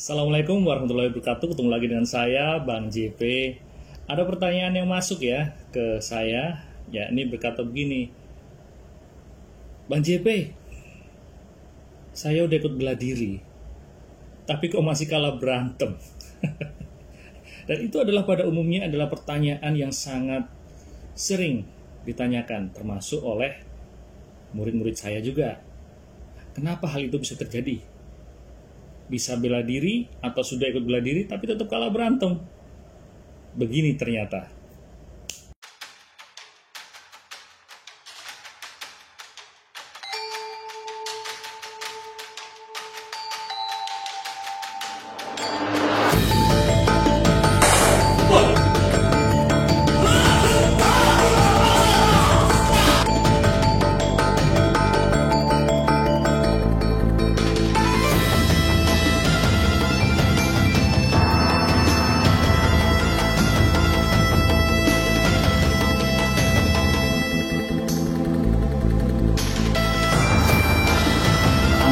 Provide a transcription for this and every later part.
Assalamualaikum warahmatullahi wabarakatuh. Ketemu lagi dengan saya, Bang JP. Ada pertanyaan yang masuk ya ke saya, ya ini berkata begini. Bang JP, saya udah ikut bela diri, tapi kok masih kalah berantem? Dan itu adalah pada umumnya adalah pertanyaan yang sangat sering ditanyakan, termasuk oleh murid-murid saya juga. Kenapa hal itu bisa terjadi? Bisa bela diri atau sudah ikut bela diri tapi tetap kalah berantem. Begini ternyata.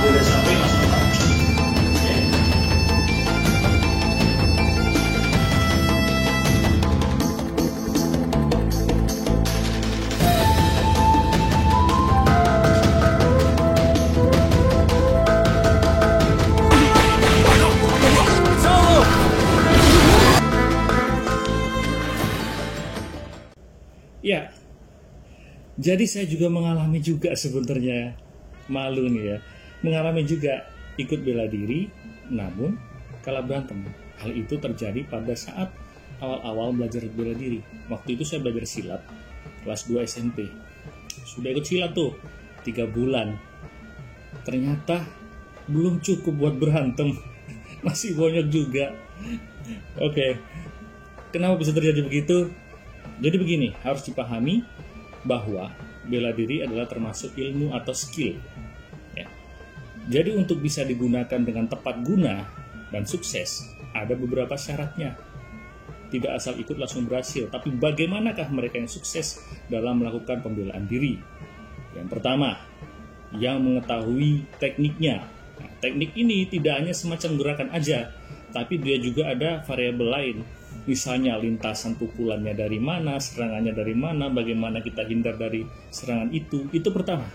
Udah sampai Mas Bapak. Ya, jadi saya juga mengalami juga sebenarnya, malu nih ya, mengalami juga ikut bela diri, namun kalah berantem. Hal itu terjadi pada saat awal-awal belajar bela diri. Waktu itu saya belajar silat, kelas 2 SMP. Sudah ikut silat tuh, 3 bulan. Ternyata belum cukup buat berantem, masih banyak juga. Oke, kenapa bisa terjadi begitu? Jadi begini, harus dipahami bahwa bela diri adalah termasuk ilmu atau skill. Ya. Jadi untuk bisa digunakan dengan tepat guna dan sukses, ada beberapa syaratnya. Tidak asal ikut langsung berhasil, tapi bagaimanakah mereka yang sukses dalam melakukan pembelaan diri? Yang pertama, yang mengetahui tekniknya. Nah, teknik ini tidak hanya semacam gerakan aja, tapi dia juga ada variabel lain. Misalnya lintasan pukulannya dari mana, serangannya dari mana, bagaimana kita hindar dari serangan itu. Itu pertama,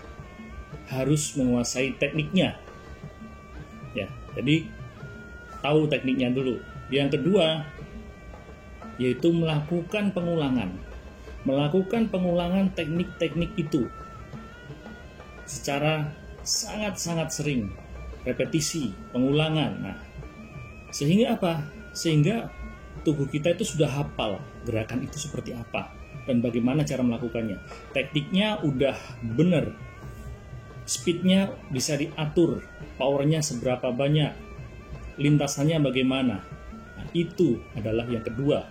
harus menguasai tekniknya. Ya, jadi tahu tekniknya dulu. Yang kedua, yaitu melakukan pengulangan. Melakukan pengulangan teknik-teknik itu secara sangat-sangat sering, repetisi, pengulangan. Nah, sehingga apa? Sehingga tubuh kita itu sudah hafal gerakan itu seperti apa dan bagaimana cara melakukannya. Tekniknya udah bener, speednya bisa diatur, powernya seberapa banyak, lintasannya bagaimana. Nah, itu adalah yang kedua,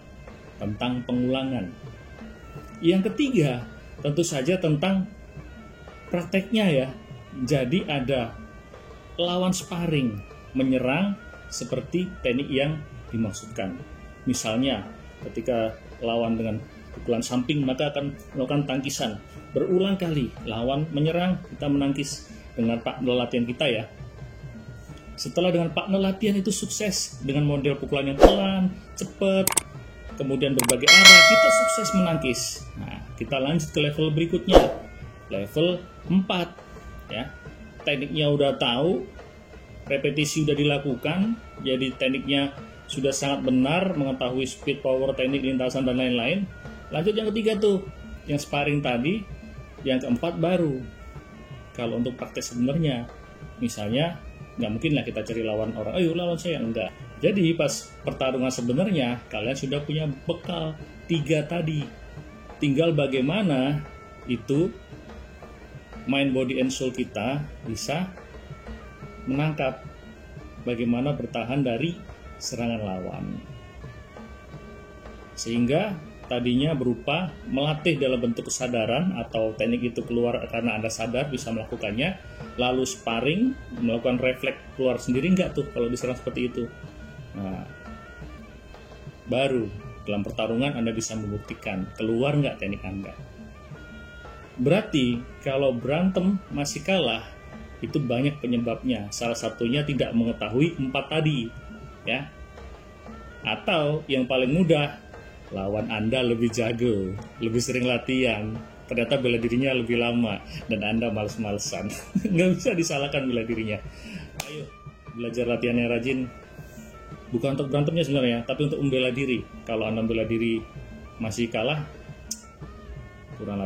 tentang pengulangan. Yang ketiga, tentu saja tentang prakteknya ya. Jadi ada lawan sparring, menyerang seperti teknik yang dimaksudkan. Misalnya, ketika lawan dengan pukulan samping, maka akan melakukan tangkisan. Berulang kali, lawan menyerang, kita menangkis dengan partner latihan kita ya. Setelah dengan partner latihan itu sukses, dengan model pukulan yang pelan, cepat, kemudian berbagai arah, kita sukses menangkis. Nah, kita lanjut ke level berikutnya, level 4. Ya. Tekniknya udah tahu, repetisi udah dilakukan, jadi tekniknya sudah sangat benar, mengetahui speed, power, teknik, lintasan, dan lain-lain. Lanjut yang ketiga tuh, yang sparring tadi. Yang keempat baru, kalau untuk praktek sebenarnya, misalnya, nggak mungkin lah kita cari lawan orang, ayo lawan saya, enggak. Jadi pas pertarungan sebenarnya, kalian sudah punya bekal 3 tadi. Tinggal bagaimana itu mind, body, and soul kita bisa menangkap, bagaimana bertahan dari serangan lawan. Sehingga tadinya berupa melatih dalam bentuk kesadaran atau teknik itu keluar karena Anda sadar bisa melakukannya, lalu sparring, melakukan refleks keluar sendiri enggak tuh kalau diserang seperti itu. Nah, baru dalam pertarungan Anda bisa membuktikan keluar enggak teknik Anda. Berarti kalau berantem masih kalah, itu banyak penyebabnya. Salah satunya tidak mengetahui 4 tadi. ya. Atau yang paling mudah, lawan Anda lebih jago, lebih sering latihan, ternyata bela dirinya lebih lama dan Anda males-malesan. Nggak bisa disalahkan bela dirinya. Ayo belajar latihan yang rajin, bukan untuk berantemnya sebenarnya, tapi untuk membela diri. Kalau Anda bela diri masih kalah, kurang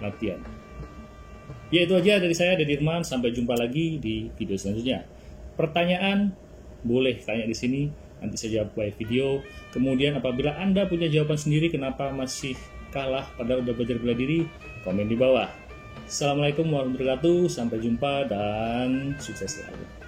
latihan. Ya itu aja dari saya, dari Dirman. Sampai jumpa lagi di video selanjutnya. Pertanyaan boleh tanya di sini, nanti saya jawab by video. Kemudian apabila Anda punya jawaban sendiri kenapa masih kalah padahal udah belajar bela diri, komen di bawah. Assalamualaikum warahmatullahi wabarakatuh, sampai jumpa dan sukses selalu.